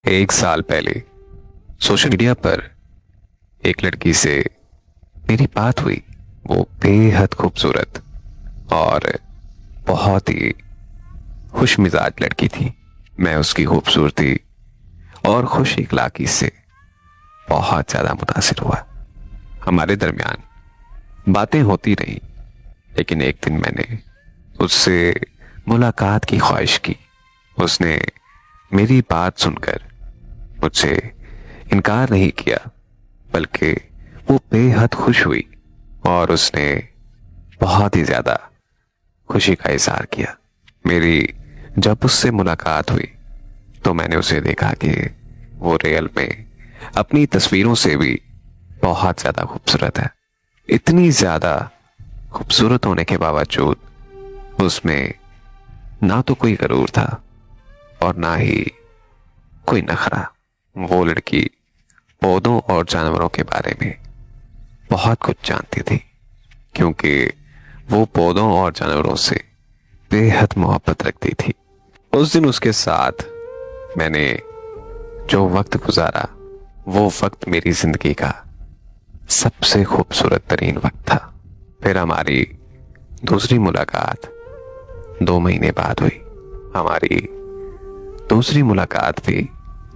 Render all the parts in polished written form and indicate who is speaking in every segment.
Speaker 1: एक साल पहले सोशल मीडिया पर एक लड़की से मेरी बात हुई। वो बेहद खूबसूरत और बहुत ही खुश मिजाज लड़की थी। मैं उसकी खूबसूरती और खुश इखलाकी से बहुत ज्यादा मुतासिर हुआ। हमारे दरमियान बातें होती रही, लेकिन एक दिन मैंने उससे मुलाकात की ख्वाहिश की। उसने मेरी बात सुनकर मुझसे इनकार नहीं किया, बल्कि वो बेहद खुश हुई और उसने बहुत ही ज्यादा खुशी का इजहार किया। मेरी जब उससे मुलाकात हुई तो मैंने उसे देखा कि वो रियल में अपनी तस्वीरों से भी बहुत ज्यादा खूबसूरत है। इतनी ज्यादा खूबसूरत होने के बावजूद उसमें ना तो कोई गरूर था और ना ही कोई नखरा। वो लड़की पौधों और जानवरों के बारे में बहुत कुछ जानती थी, क्योंकि वो पौधों और जानवरों से बेहद मोहब्बत रखती थी। उस दिन उसके साथ मैंने जो वक्त गुजारा, वो वक्त मेरी जिंदगी का सबसे खूबसूरत तरीन वक्त था। फिर हमारी दूसरी मुलाकात 2 महीने बाद हुई। हमारी दूसरी मुलाकात भी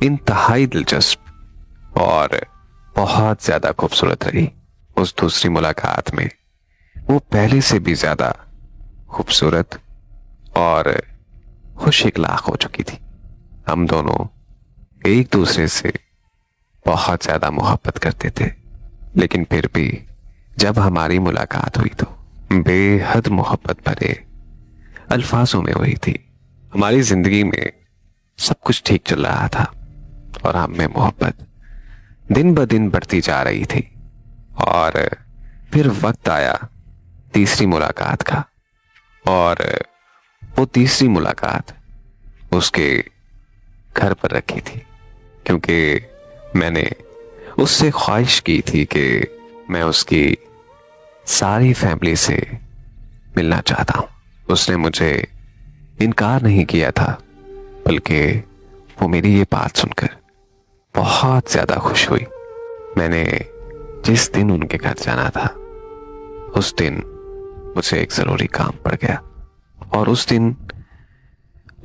Speaker 1: इंतहाई दिलचस्प और बहुत ज्यादा खूबसूरत रही। उस दूसरी मुलाकात में वो पहले से भी ज्यादा खूबसूरत और खुश इखलाक हो चुकी थी। हम दोनों एक दूसरे से बहुत ज्यादा मोहब्बत करते थे, लेकिन फिर भी जब हमारी मुलाकात हुई तो बेहद मोहब्बत भरे अल्फाजों में हुई थी। हमारी जिंदगी में सब कुछ ठीक चल रहा था और हम में मोहब्बत दिन ब दिन बढ़ती जा रही थी। और फिर वक्त आया तीसरी मुलाकात का, और वो तीसरी मुलाकात उसके घर पर रखी थी, क्योंकि मैंने उससे ख्वाहिश की थी कि मैं उसकी सारी फैमिली से मिलना चाहता हूं। उसने मुझे इनकार नहीं किया था, बल्कि वो मेरी ये बात सुनकर बहुत ज्यादा खुश हुई। मैंने जिस दिन उनके घर जाना था, उस दिन मुझे एक जरूरी काम पड़ गया, और उस दिन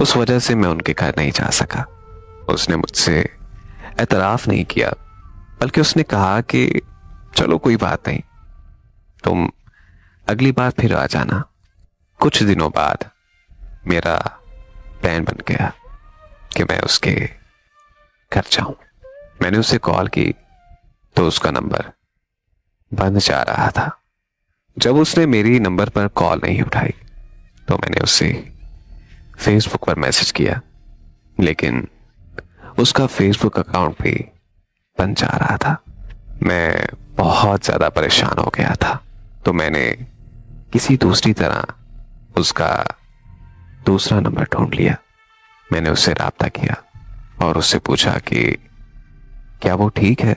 Speaker 1: उस वजह से मैं उनके घर नहीं जा सका। उसने मुझसे एतराफ नहीं किया, बल्कि उसने कहा कि चलो कोई बात नहीं, तुम अगली बार फिर आ जाना। कुछ दिनों बाद मेरा प्लान बन गया कि मैं उसके घर जाऊं। मैंने उसे कॉल की तो उसका नंबर बंद जा रहा था। जब उसने मेरी नंबर पर कॉल नहीं उठाई तो मैंने उसे फेसबुक पर मैसेज किया, लेकिन उसका फेसबुक अकाउंट भी बंद जा रहा था। मैं बहुत ज्यादा परेशान हो गया था, तो मैंने किसी दूसरी तरह उसका दूसरा नंबर ढूंढ लिया। मैंने उससे राब्ता किया और उससे पूछा कि क्या वो ठीक है।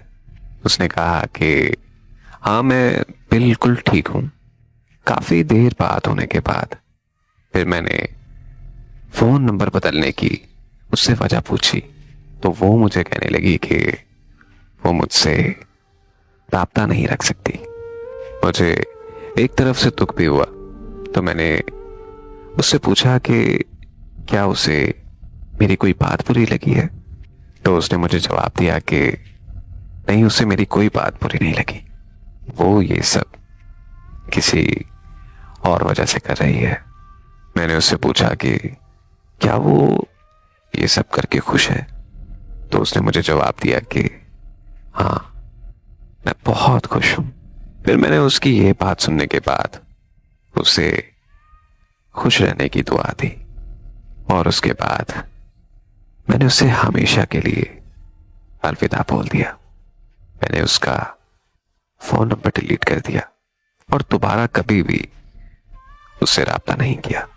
Speaker 1: उसने कहा कि हाँ, मैं बिल्कुल ठीक हूं। काफी देर बात होने के बाद फिर मैंने फोन नंबर बदलने की उससे वजह पूछी, तो वो मुझे कहने लगी कि वो मुझसे राब्ता नहीं रख सकती। मुझे एक तरफ से दुख भी हुआ, तो मैंने उससे पूछा कि क्या उसे मेरी कोई बात बुरी लगी है। तो उसने मुझे जवाब दिया कि नहीं, उसे मेरी कोई बात बुरी नहीं लगी, वो ये सब किसी और वजह से कर रही है। मैंने उससे पूछा कि क्या वो ये सब करके खुश है। तो उसने मुझे जवाब दिया कि हाँ, मैं बहुत खुश हूं। फिर मैंने उसकी ये बात सुनने के बाद उसे खुश रहने की दुआ दी, और उसके बाद मैंने उसे हमेशा के लिए अलविदा बोल दिया। मैंने उसका फोन नंबर डिलीट कर दिया और दोबारा कभी भी उससे राब्ता नहीं किया।